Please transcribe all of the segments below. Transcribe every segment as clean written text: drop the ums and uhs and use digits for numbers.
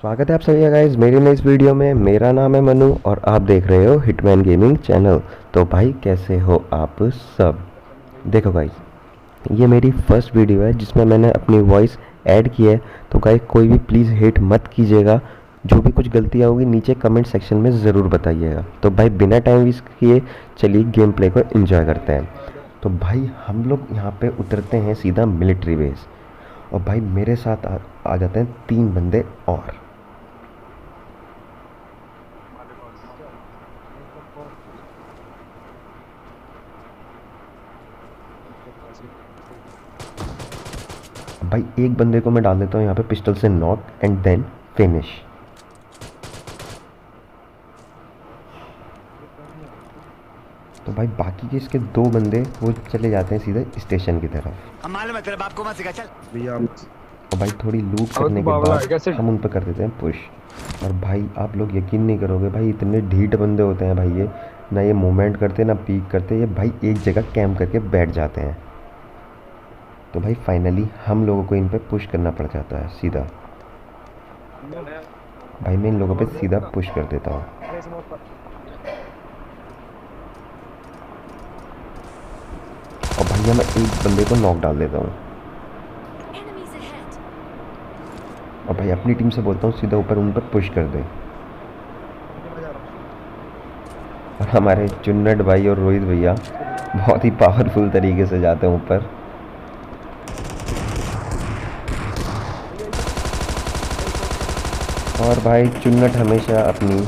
स्वागत है आप सभी का गाइस मेरी नई इस वीडियो में। मेरा नाम है मनु और आप देख रहे हो हिटमैन गेमिंग चैनल। तो भाई कैसे हो आप सब। देखो गाइस ये मेरी फर्स्ट वीडियो है जिसमें मैंने अपनी वॉइस ऐड की है। तो गाइस कोई भी प्लीज़ हेट मत कीजिएगा। जो भी कुछ गलतियाँ होगी नीचे कमेंट सेक्शन में ज़रूर बताइएगा। तो भाई बिना टाइम वेस्ट किए चलिए गेम प्ले को एंजॉय करते हैं। तो भाई हम लोग यहाँ पे उतरते हैं सीधा मिलिट्री बेस। और भाई मेरे साथ आ जाते हैं 3 बंदे और। भाई एक बंदे को मैं डाल देता हूँ यहाँ पे पिस्टल से नॉक एंड देन फिनिश। तो भाई बाकी के इसके 2 बंदे वो चले जाते हैं सीधे स्टेशन की तरफ। हम मालूम है तेरे बाप को मत सिखा चल। भैया और भाई थोड़ी लूट अब तू करने के बावला है बाद कैसे? हम उन पर कर देते हैं पुश। और भाई आप लोग यकीन नहीं करोगे भाई इतने ढीठ बंदे होते हैं भाई ये। ना ये मूवमेंट करते ना पीक करते, ये भाई एक जगह कैंप करके बैठ जाते हैं। तो भाई फाइनली हम लोगों को इन पे पुश करना पड़ जाता है सीधा। भाई मैं इन लोगों पे सीधा पुश कर देता हूँ। और भैया मैं एक बंदे को नॉक डाल देता हूँ। और भाई अपनी टीम से बोलता हूँ सीधा ऊपर उन पर पुश कर दे। और हमारे चुन्नट भाई और रोहित भैया बहुत ही पावरफुल तरीके से जाते हैं ऊपर। और भाई चुन्नट हमेशा अपनी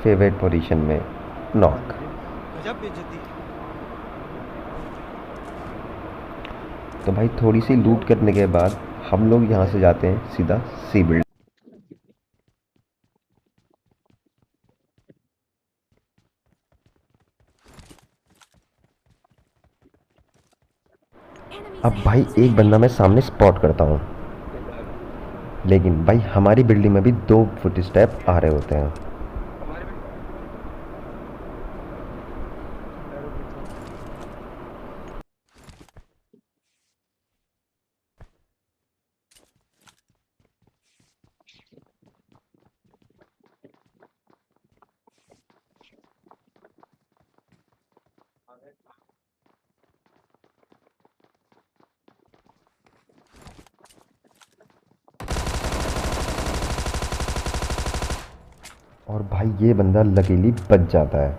फेवरेट पोजीशन में नॉक। तो भाई थोड़ी सी लूट करने के बाद हम लोग यहाँ से जाते हैं सीधा सी बिल्ड। अब भाई एक बंदा मैं सामने स्पॉट करता हूँ, लेकिन भाई हमारी बिल्डिंग में भी 2 फुट स्टेप आ रहे होते हैं। और भाई ये बंदा लकीली बच जाता है।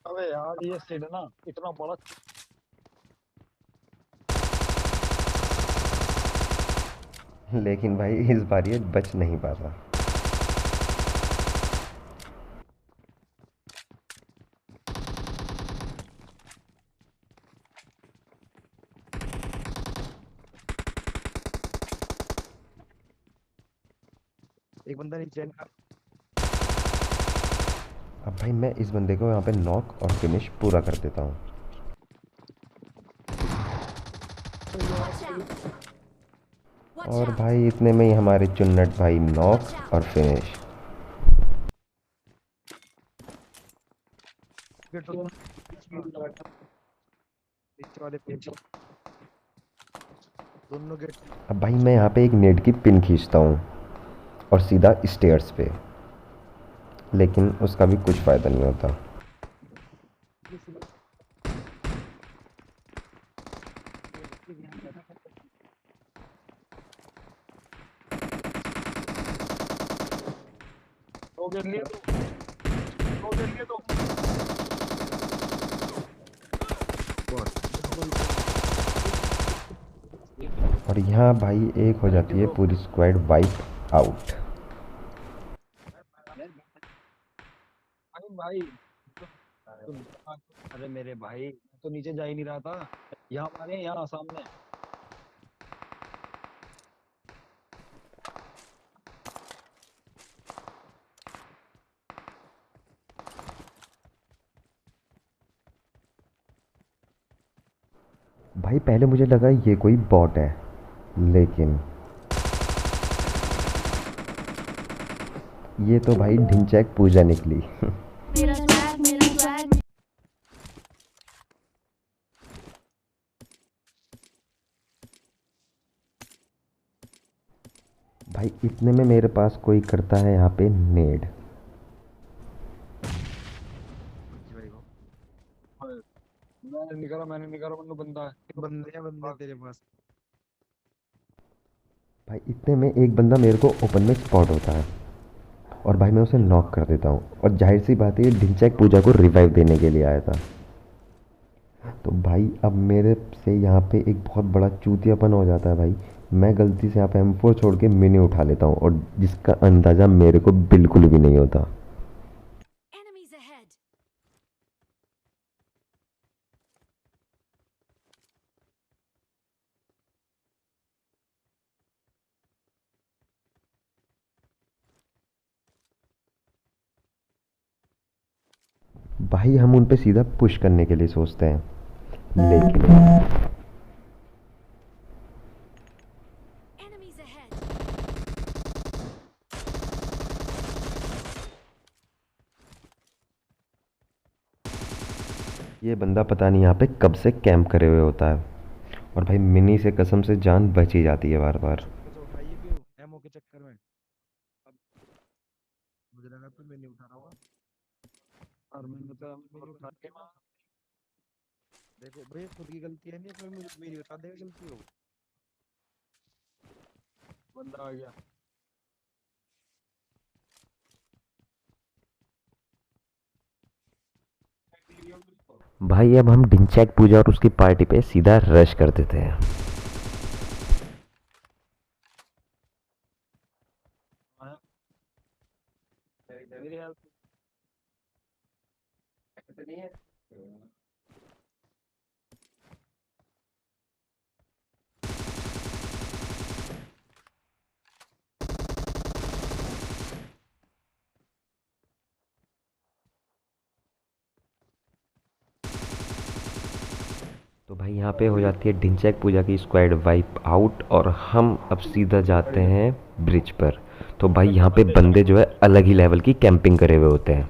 अबे यार ये सीट ना इतना बड़ा। लेकिन भाई इस बार ये बच नहीं पाता। एक बंदा नीचे है। अब भाई मैं इस बंदे को यहाँ पे नॉक और फिनिश पूरा कर देता हूँ। और भाई इतने में ही हमारे चुन्नट भाई नॉक और फिनिश। गेट नीचे वाले पेज दोनों गेट। अब भाई मैं यहाँ पे एक नेट की पिन खींचता हूँ और सीधा स्टेयर्स पे, लेकिन उसका भी कुछ फ़ायदा नहीं होता। दो गेट लिए दो गेट लिए तो और यहाँ भाई एक हो जाती है पूरी स्क्वाड वाइप आउट। भाई अरे मेरे भाई तो नीचे जा ही नहीं रहा था। यहाँ मारे यहाँ सामने। भाई पहले मुझे लगा ये कोई बॉट है, लेकिन ये तो भाई ढिंचैक पूजा निकली। भाई इतने में मेरे पास कोई करता है यहाँ पे नेड। भाई को हाँ, मैंने नहीं करा मतलब बंदा है। बंदे तेरे पास। भाई इतने में एक बंदा मेरे को ओपन में स्पॉट होता है और भाई मैं उसे नॉक कर देता हूँ। और जाहिर सी बात है ये ढिंचैक पूजा को रिवाइव देने के लिए आया था। तो भाई अब मेरे से यहाँ पे एक बहुत बड़ा चूतियापन हो जाता है भाई। मैं गलती से यहाँ पे M4 छोड़ के मिनी उठा लेता हूँ और जिसका अंदाज़ा मेरे को बिल्कुल भी नहीं होता। Enemies ahead! भाई हम उन पे सीधा पुश करने के लिए सोचते हैं, लेकिन Enemies ahead! ये बंदा पता नहीं यहाँ पे कब से कैंप करे हुए होता है। और भाई मिनी से कसम से जान बच ही जाती है बार बार। कैसे उठाइए क्यों एमओ के चक्कर में। अब मुझे लगा तुम मैं नहीं उठा रहा होगा। और मैंने तो मेरी उठा उठा के के देखो भाई खुद की गलती है नहीं कोई मुझे मेरी बता देगा गलती हो। बंदा आ गया। भाई अब हम ढिंचैक पूजा और उसकी पार्टी पे सीधा रश कर देते हैं। आया मेरे हेल्प नहीं है। तो भाई यहाँ पे हो जाती है ढिंचैक पूजा की स्क्वाड वाइप आउट और हम अब सीधा जाते हैं ब्रिज पर। तो भाई यहाँ पे बंदे जो है अलग ही लेवल की कैंपिंग करे हुए होते हैं।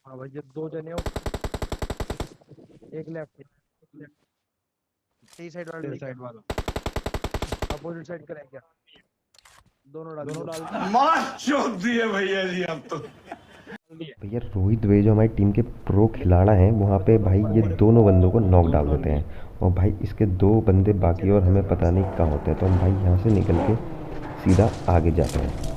हाँ भाई जब दो जने हो एक लेफ्ट टी साइड वाला तेरे साइड वाला अपोजिट साइड करें क्या दोनों डाल दोनों दो। डाल मार चोद दिए भैया जी अब तो। दिए। भैया रोहित वे जो हमारी टीम के प्रो खिलाड़ा हैं वहाँ पे भाई ये दोनों बंदों को नॉक डाल देते हैं। और भाई इसके दो बंदे बाकी और हमें पता नहीं कहाँ होते हैं। तो हम भाई यहाँ से निकल के सीधा आगे जाते हैं।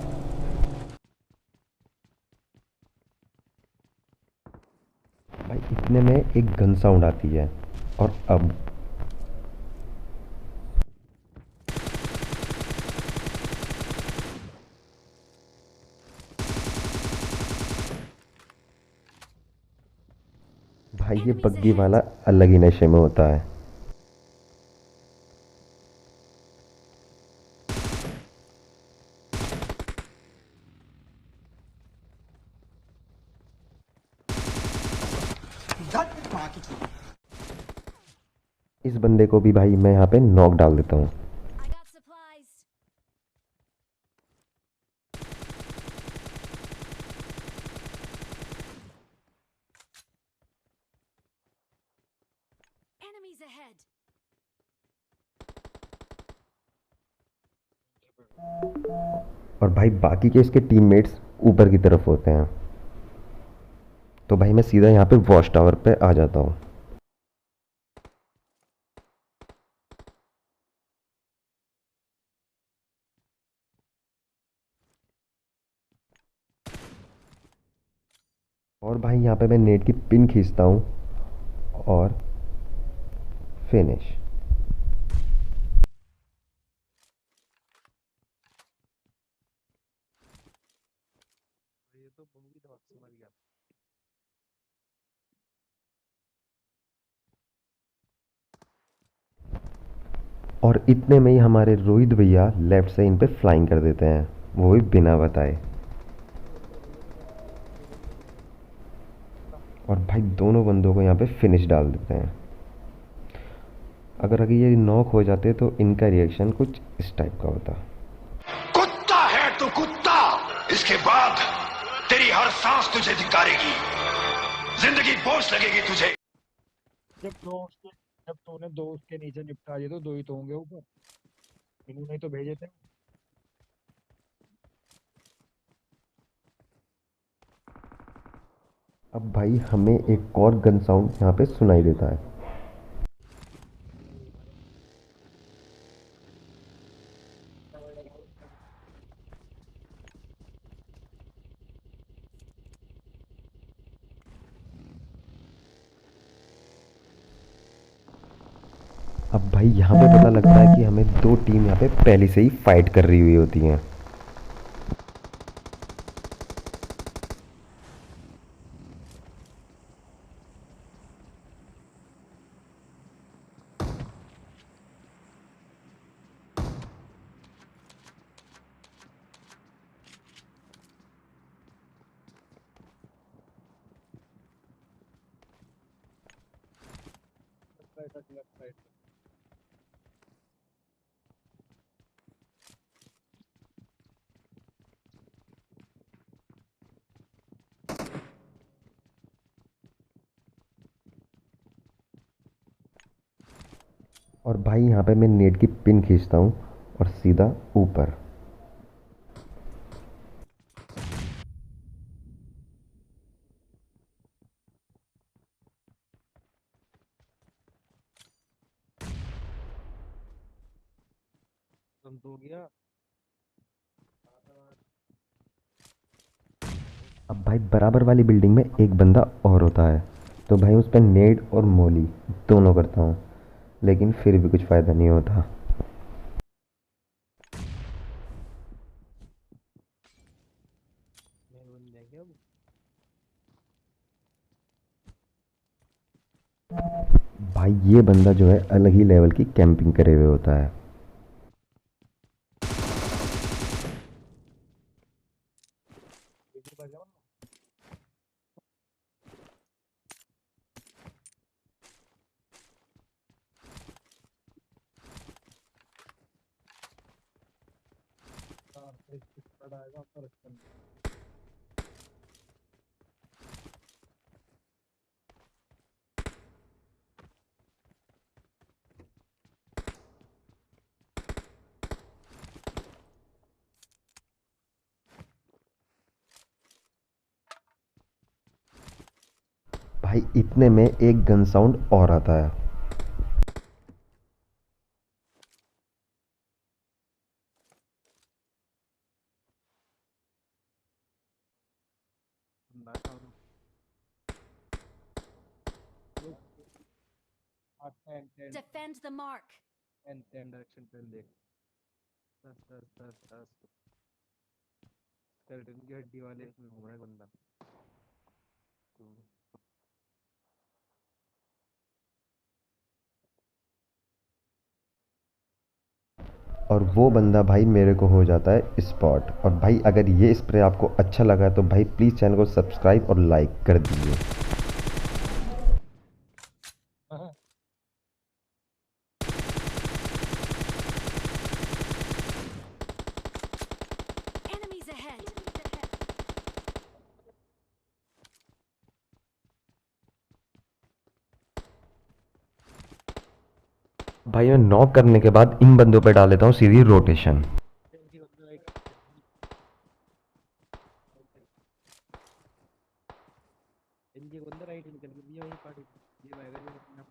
भाई इतने में एक गन साउंड आती है और अब भाई ये Enemies बग्गी वाला ahead! अलग ही नशे में होता है। इस बंदे को भी भाई मैं यहाँ पे नॉक डाल देता हूँ। I got supplies! Enemies ahead! और भाई बाकी के इसके टीममेट्स ऊपर की तरफ होते हैं। तो भाई मैं सीधा यहाँ पे वॉच टावर पे आ जाता हूँ। और भाई यहाँ पे मैं नेट की पिन खींचता हूँ और फिनिश। ये तो बंगी तो से मर गया। और इतने में ही हमारे रोहित भैया लेफ्ट से इन पे फ्लाइंग कर देते हैं, वो भी बिना बताए। और भाई दोनों बंदों को यहाँ पे फिनिश डाल देते हैं। अगर ये नॉक हो जाते तो इनका रिएक्शन कुछ इस टाइप का होता। कुत्ता है तू कुत्ता, इसके बाद तेरी हर सांस तुझे धिक्कारेगी, जिंदगी बोझ लगेगी तुझे। जब तूने दो उसके नीचे निपटा दिए तो दो ही तो होंगे ऊपर। इन्होंने ही तो भेजे थे। अब भाई हमें एक और गन साउंड यहाँ पे सुनाई देता है। अब भाई यहाँ पे पता लगता है कि हमें दो टीम यहाँ पे पहले से ही फाइट कर रही हुई होती हैं। और भाई यहाँ पे मैं नेट की पिन खींचता हूँ और सीधा ऊपर। तुम तो हो गया। अब भाई बराबर वाली बिल्डिंग में एक बंदा और होता है, तो भाई उस पर नेड और मोली दोनों करता हूँ, लेकिन फिर भी कुछ फ़ायदा नहीं होता। मैं बन जाएंगे अब। भाई ये बंदा जो है अलग ही लेवल की कैंपिंग करे हुए होता है। भाई इतने में एक गन साउंड और आता है। बंदा था वो। Defend the mark. Ten direction पे देख। दस दस दस दस स्केलेटन की हड्डी वाले इसमें घूम रहा है बंदा। और वो बंदा भाई मेरे को हो जाता है स्पॉट। और भाई अगर ये स्प्रे आपको अच्छा लगा तो भाई प्लीज़ चैनल को सब्सक्राइब और लाइक कर दीजिए। Enemies ahead. भाई मैं नॉक करने के बाद इन बंदों पे डाल देता हूँ सीधी रोटेशन। इनकी बंदा राइट। इनकी बंदा राइट निकल गई वही पार्टी। ये भाई अगर ये अपना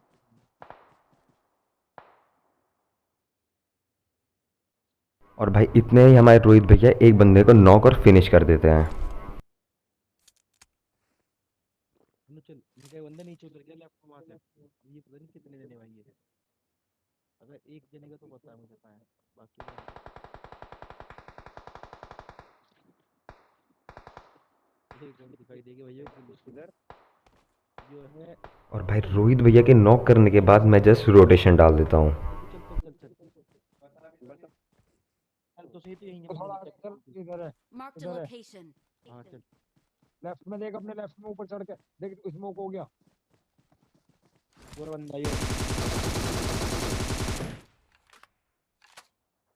और भाई इतने ही हमारे रोहित भैया एक बंदे को नॉक और फिनिश कर देते हैं। चल इनका बंदा नीचे उतर गया लेफ्ट वहां से। ये पता नहीं कितने जने भाई ये। अगर एक जने का तो पता है मुझे कहाँ है। बाकी एक जन दिखाई देगी भैया पुलिस किधर जो है। और भाई रोहित भैया के नॉक करने के बाद मैं जस्ट रोटेशन डाल देता हूँ। चल चल चल चल बता। चल तो सही तो यहीं है तो थोड़ा बंदा चेक चल, कर। इधर है। Marked a इधर है। location. हाँ चल। लेफ्ट में देख, अपने लेफ्ट में ऊपर चढ़ के देख, स्मोक हो गया। और बंदा ये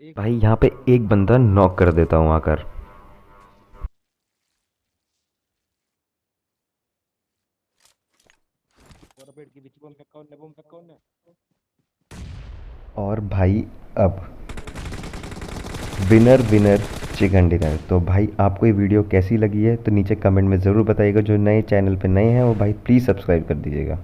एक भाई यहाँ पे एक बंदा नॉक कर देता हूँ आकर। और पेड़ के बीच बम फेंका कौन है। और भाई अब विनर विनर चिकन डिनर। तो भाई आपको ये वीडियो कैसी लगी है तो नीचे कमेंट में ज़रूर बताइएगा। जो नए चैनल पे नए हैं वो भाई प्लीज़ सब्सक्राइब कर दीजिएगा।